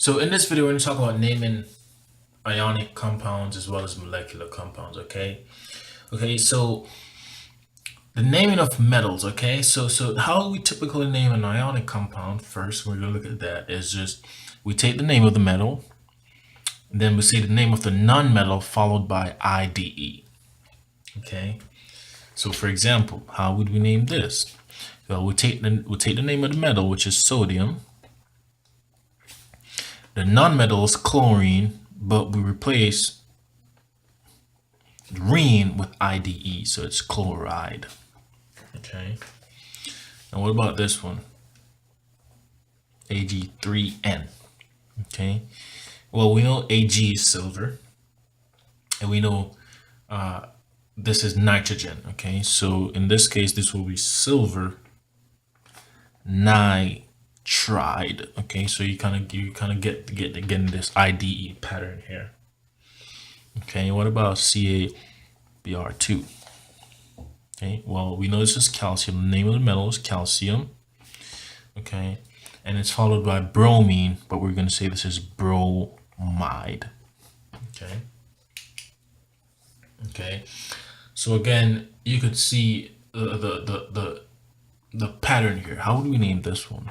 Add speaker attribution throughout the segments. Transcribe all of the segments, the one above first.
Speaker 1: So in this video, we're going to talk about naming ionic compounds as well as molecular compounds. So the naming of metals. So how we typically name an ionic compound, first we're going to look at that, is just we take the name of the metal, then we say the name of the non-metal followed by IDE. Okay, so for example, how would we name this? Well, we take the name of the metal, which is sodium. The non-metal is chlorine, but we replace rene with IDE, so it's chloride. Okay. And what about this one? Ag3N. Okay. Well, we know Ag is silver, and we know this is nitrogen. Okay. So in this case, this will be silver nitride. Okay. So you kind of get again this IDE pattern here. Okay. What about CaBr2? Okay, well, we know this is calcium. The name of the metal is calcium. Okay, and it's followed by bromine, but we're going to say this is bromide. Okay. So again, you could see the pattern here. How would we name this one?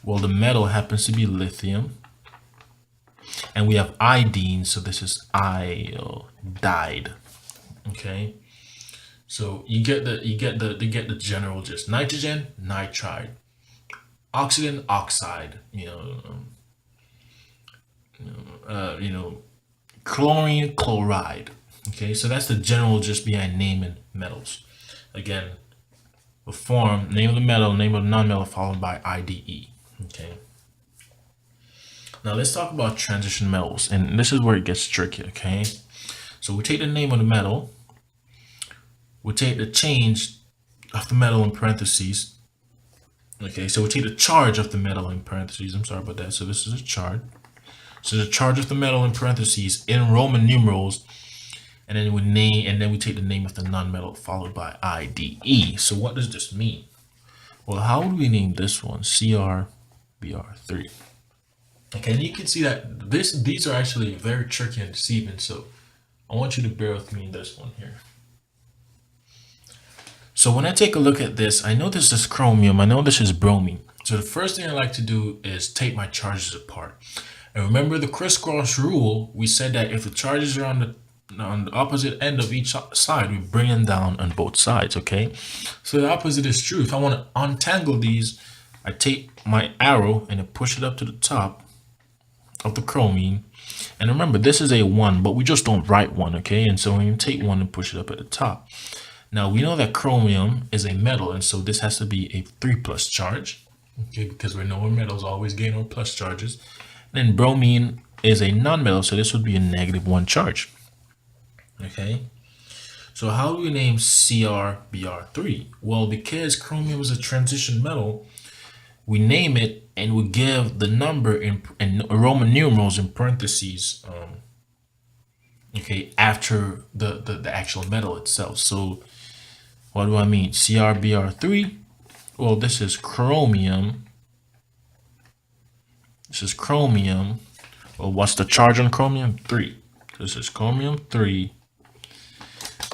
Speaker 1: Well, the metal happens to be lithium, and we have iodine, so this is iodide. Okay. So you get the general gist. Nitrogen, nitride. Oxygen, oxide. Chlorine, chloride. Okay, so that's the general gist behind naming metals. Again, the form, name of the metal, name of the non-metal, followed by IDE. Okay. Now let's talk about transition metals, and this is where it gets tricky. Okay. So we take the name of the metal. We take the change of the metal in parentheses. Okay, so we take the charge of the metal in parentheses. I'm sorry about that. So this is a charge. So the charge of the metal in parentheses in Roman numerals, and then we take the name of the non-metal followed by IDE. So what does this mean? Well, how would we name this one? CrBr3. Okay, and you can see that these are actually very tricky and deceiving. So I want you to bear with me in this one here. So when I take a look at this, I know this is chromium, I know this is bromine. So the first thing I like to do is take my charges apart. And remember the crisscross rule, we said that if the charges are on the opposite end of each side, we bring them down on both sides, okay? So the opposite is true. If I want to untangle these, I take my arrow and I push it up to the top of the chromium. And remember, this is a 1, but we just don't write 1, okay? And so when you take 1 and push it up at the top. Now we know that chromium is a metal, and so this has to be a 3+ charge, okay, because we know metals always gain or plus charges. Then bromine is a non-metal, so this would be a -1 charge. Okay, so how do we name CrBr3? Well, because chromium is a transition metal, we name it and we give the number in Roman numerals in parentheses. Okay, after the actual metal itself. So what do I mean? CrBr3. Well, this is chromium. This is chromium. Well, what's the charge on chromium? 3. This is chromium 3.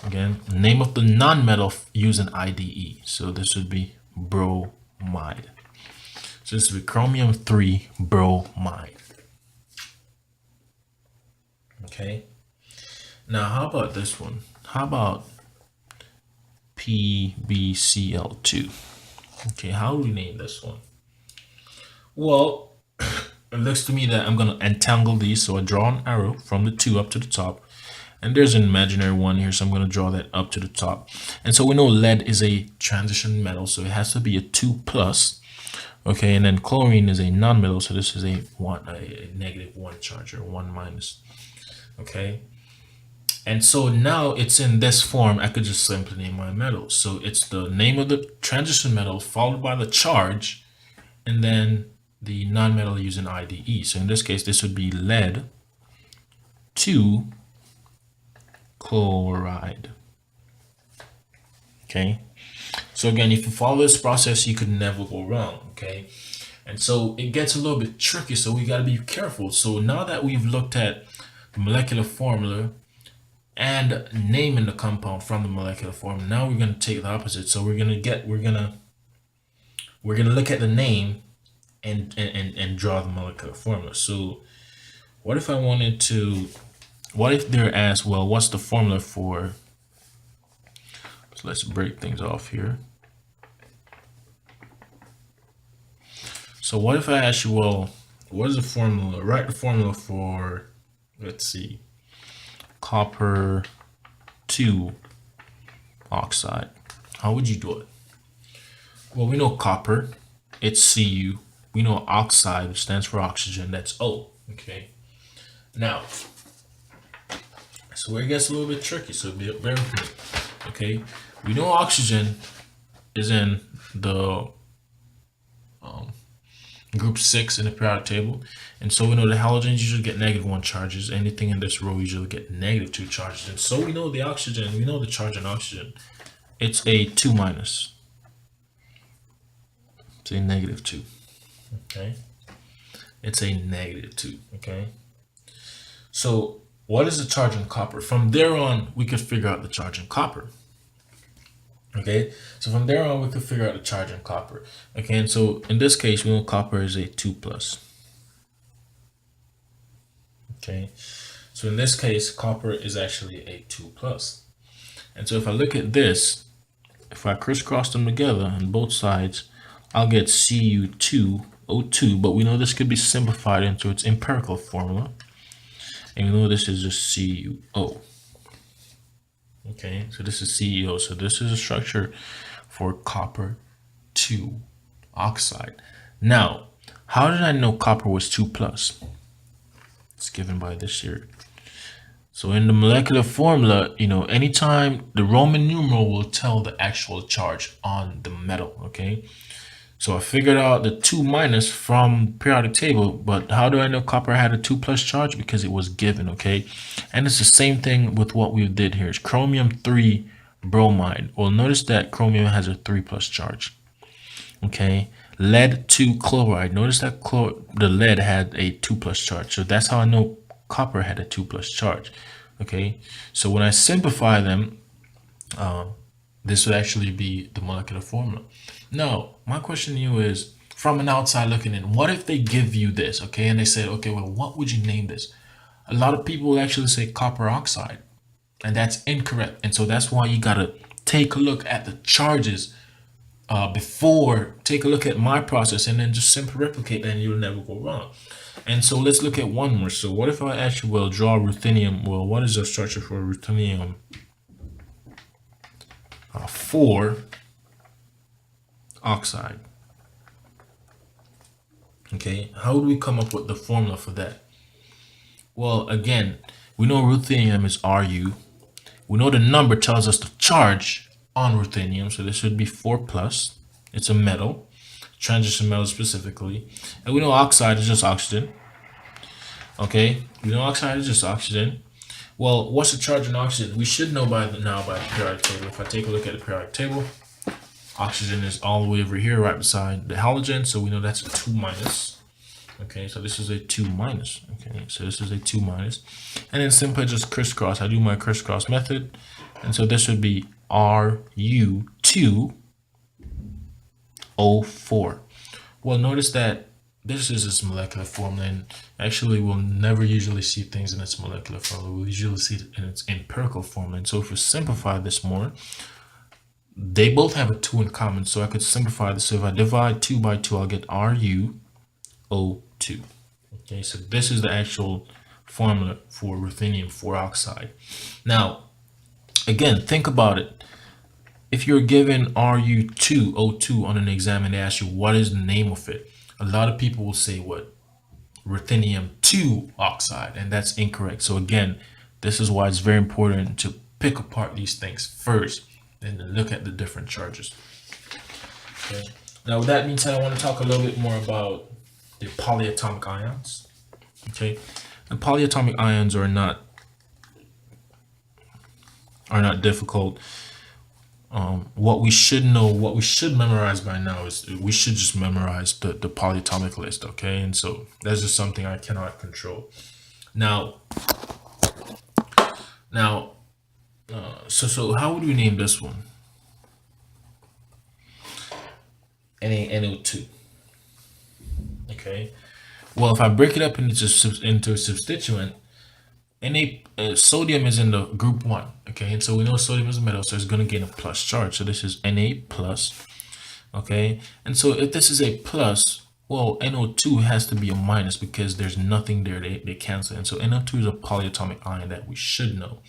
Speaker 1: Again, name of the non-metal using IDE. So this would be bromide. So this would be chromium 3 bromide. Okay. Now, how about this one? How about PbCl2? Okay, how do we name this one? Well, it looks to me that I'm going to entangle these. So I draw an arrow from the 2 up to the top. And there's an imaginary 1 here, so I'm going to draw that up to the top. And so we know lead is a transition metal, so it has to be a 2+. Okay, and then chlorine is a non-metal, so this is a -1 charge or 1-. Okay. And so now it's in this form. I could just simply name my metal. So it's the name of the transition metal followed by the charge, and then the non-metal using IDE. So in this case, this would be lead 2 chloride. Okay. So again, if you follow this process, you could never go wrong. Okay. And so it gets a little bit tricky, so we got to be careful. So now that we've looked at the molecular formula and naming the compound from the molecular formula, now we're going to take the opposite. So we're going to look at the name and draw the molecular formula. So what if I wanted to, what if they're asked, well, what's the formula for, so let's break things off here. So what if I ask you, well, what is the formula? Write the formula for, let's see, copper 2 oxide. How would you do it? Well, we know copper, it's Cu. We know oxide, which stands for oxygen, that's O. Okay. Now, so where it gets a little bit tricky, so bear with me. Okay. We know oxygen is in the group 6 in the periodic table, and so we know the halogens usually get -1 charges. Anything in this row usually get -2 charges, and so we know the oxygen, we know the charge on oxygen, it's a 2 minus. It's a -2. Okay, it's a -2. Okay, so what is the charge on copper? From there on, we could figure out the charge on copper. Okay, so from there on, we could figure out the charge on copper. Okay, and so in this case, we know copper is a 2 plus. Okay, so in this case, copper is actually a 2 plus. And so if I look at this, if I crisscross them together on both sides, I'll get Cu2O2, but we know this could be simplified into its empirical formula. And we know this is just CuO. Okay, so this is CEO. So this is a structure for copper 2 oxide. Now, how did I know copper was 2 plus? It's given by this here. So in the molecular formula, you know, anytime the Roman numeral will tell the actual charge on the metal, okay? So I figured out the 2 minus from periodic table, but how do I know copper had a 2 plus charge? Because it was given, okay? And it's the same thing with what we did here. It's chromium 3 bromide. Well, notice that chromium has a 3 plus charge, okay? Lead 2 chloride. Notice that the lead had a 2 plus charge. So that's how I know copper had a 2 plus charge, okay? So when I simplify them, this would actually be the molecular formula. Now, my question to you is, from an outside looking in, what if they give you this, okay? And they say, okay, well, what would you name this? A lot of people will actually say copper oxide, and that's incorrect. And so that's why you gotta take a look at the charges before, take a look at my process, and then just simply replicate that, and you'll never go wrong. And so let's look at one more. So what if I actually will draw ruthenium? Well, what is the structure for ruthenium 4 oxide? Okay, how do we come up with the formula for that? Well, again, we know ruthenium is Ru. We know the number tells us the charge on ruthenium, so this would be 4 plus. It's a metal, transition metal specifically. And we know oxide is just oxygen. Okay, we know oxide is just oxygen. Well, what's the charge on oxygen? We should know by now by the periodic table. If I take a look at the periodic table, oxygen is all the way over here right beside the halogen, so we know that's a 2 minus. Okay, so this is a 2 minus. Okay, so this is a 2 minus. And then simply just crisscross. I do my crisscross method. And so this would be Ru2O4. Well, notice that this is its molecular formula, and actually we'll never usually see things in its molecular formula. We'll usually see it in its empirical formula. And so if we simplify this more, they both have a 2 in common, so I could simplify this. So if I divide 2 by 2, I'll get RuO2. Okay, so this is the actual formula for ruthenium 4 oxide. Now, again, think about it. If you're given Ru2O2 on an exam and they ask you what is the name of it, a lot of people will say what? Ruthenium 2 oxide, and that's incorrect. So again, this is why it's very important to pick apart these things first and then look at the different charges. Okay. Now, with that being said, I want to talk a little bit more about the polyatomic ions. Okay, the polyatomic ions are not difficult. what we should know, what we should memorize by now is we should just memorize the polyatomic list, okay? And so that's just something I cannot control. Now, now, so how would we name this one? NaNO2. Okay. Well, if I break it up into a substituent, sodium is in the group 1. Okay, and so we know sodium is a metal, so it's going to gain a plus charge. So this is Na plus. Okay, and so if this is a plus, well, NO2 has to be a minus because there's nothing there. They cancel. And so NO2 is a polyatomic ion that we should know.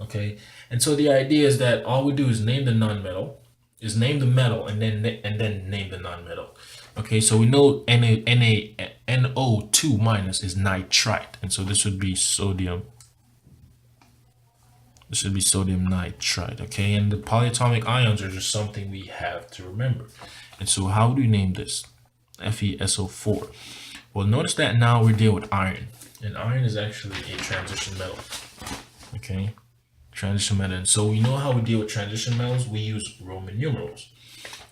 Speaker 1: Okay, and so the idea is that all we do is name the nonmetal, is name the metal, and then name the nonmetal. Okay, so we know NO2 minus is nitrite, and so this would be sodium. This should be sodium nitrite. Okay, and the polyatomic ions are just something we have to remember. And so how do we name this? FeSO4. Well, notice that now we're dealing with iron, and iron is actually a transition metal. Okay, transition metal. And so we know how we deal with transition metals. We use Roman numerals.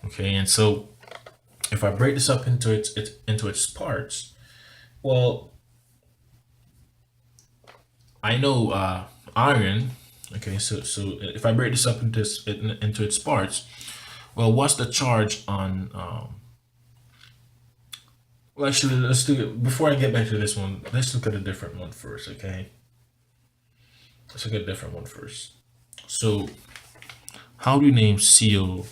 Speaker 1: Okay, and so if I break this up into its parts, well, I know iron. Okay, so if I break this up into its parts, well, what's the charge on? Well, actually, let's do it before I get back to this one. Let's look at a different one first. Okay, let's look at a different one first. So, how do you name CO?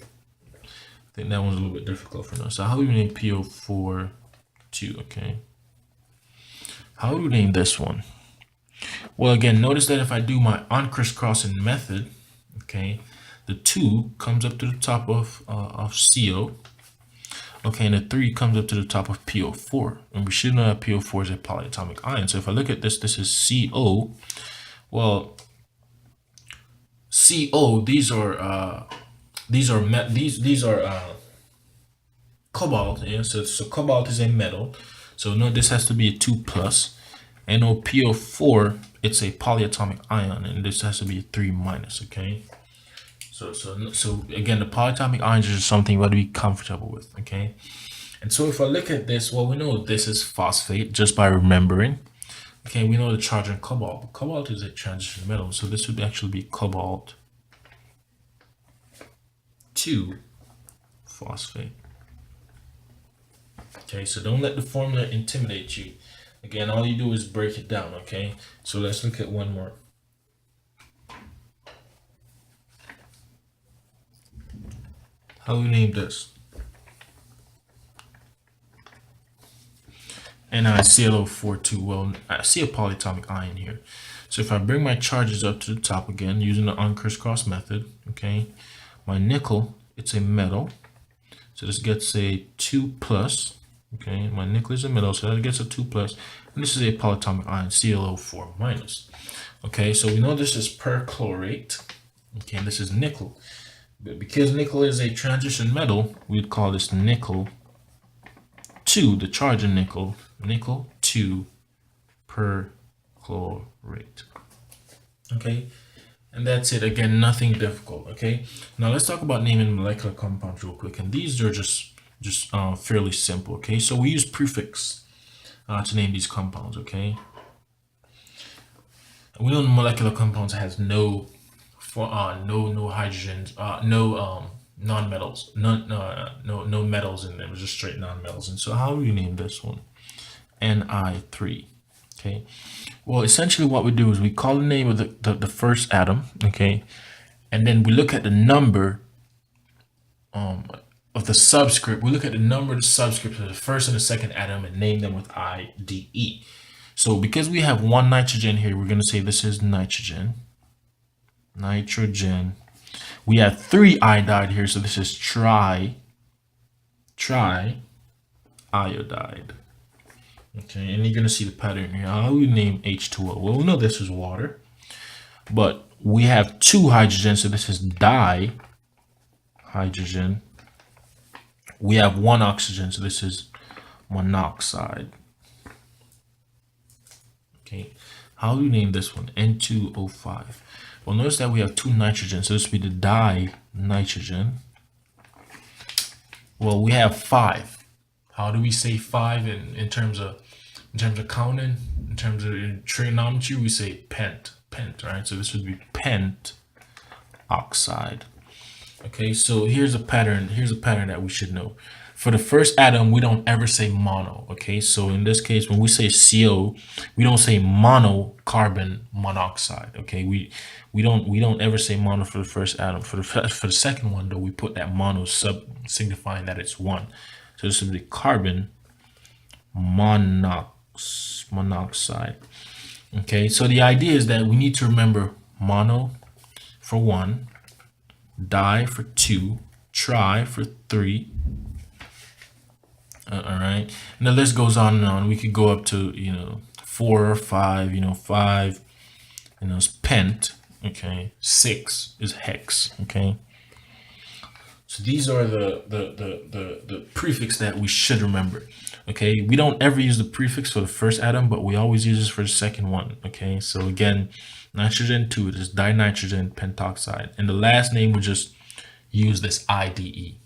Speaker 1: I think that one's a little bit difficult for now. So, how do you name PO4 2? Okay, how do you name this one? Well, again, notice that if I do my uncrisscrossing method, okay, the 2 comes up to the top of CO, okay, and the 3 comes up to the top of PO4, and we should know that PO4 is a polyatomic ion. So if I look at this, this is CO. Well, CO, these are cobalt. Yeah, so cobalt is a metal. So no, this has to be a 2 plus. NOPO4, it's a polyatomic ion, and this has to be a 3 minus. Okay, so again, the polyatomic ions are something you ought to be comfortable with. Okay, and so if I look at this, well, we know this is phosphate just by remembering. Okay, we know the charge on cobalt. Cobalt is a transition metal, so this would actually be cobalt 2 phosphate. Okay, so don't let the formula intimidate you. Again, all you do is break it down, okay? So let's look at one more. How do we name this? NiClO4 Well, I see a polyatomic ion here. So if I bring my charges up to the top again, using the uncrisscross method, okay? My nickel, it's a metal. So this gets a 2 plus. Okay, my nickel is a metal, so that gets a 2 plus, and this is a polyatomic ion, ClO4 minus. Okay, so we know this is perchlorate. Okay, and this is nickel. But because nickel is a transition metal, we'd call this nickel 2, the charge in nickel 2 perchlorate. Okay, and that's it. Again, nothing difficult. Okay, now let's talk about naming molecular compounds real quick, and these are just fairly simple. Okay, so we use prefix to name these compounds. Okay, we know molecular compounds has no hydrogens, no non-metals, no metals in them, just straight non-metals. And so how do we name this one? Ni3. Okay, well, essentially what we do is we call the name of the first atom. Okay, and then we look at the number of the subscript. We look at the number of the subscripts of the first and the second atom and name them with IDE. So because we have one nitrogen here, we're going to say this is nitrogen. We have 3 iodide here, so this is triiodide. Okay, and you're going to see the pattern here. How do we name H2O? Well, we know this is water, but we have 2 hydrogens, so this is dihydrogen. We have 1 oxygen, so this is monoxide. Okay, how do we name this one? N2O5. Well, notice that we have 2 nitrogen, so this would be the di-nitrogen. Well, we have 5. How do we say 5 in terms of counting? In terms of trigonometry, we say pent, right? So this would be pent oxide. Okay, so here's a pattern. Here's a pattern that we should know. For the first atom, we don't ever say mono. Okay, so in this case, when we say CO, we don't say mono carbon monoxide. Okay, we don't ever say mono for the first atom. For the second one though, we put that mono sub signifying that it's 1. So this would be carbon monoxide. Okay, so the idea is that we need to remember mono for 1, di for 2, tri for 3. All right, and the list goes on and on. We could go up to 4 or 5. 5 is pent. Okay, 6 is hex. Okay, so these are the prefix that we should remember. Okay, we don't ever use the prefix for the first atom, but we always use this for the second one. Okay, so again, nitrogen 2, it is dinitrogen pentoxide, and the last name we just use this IDE.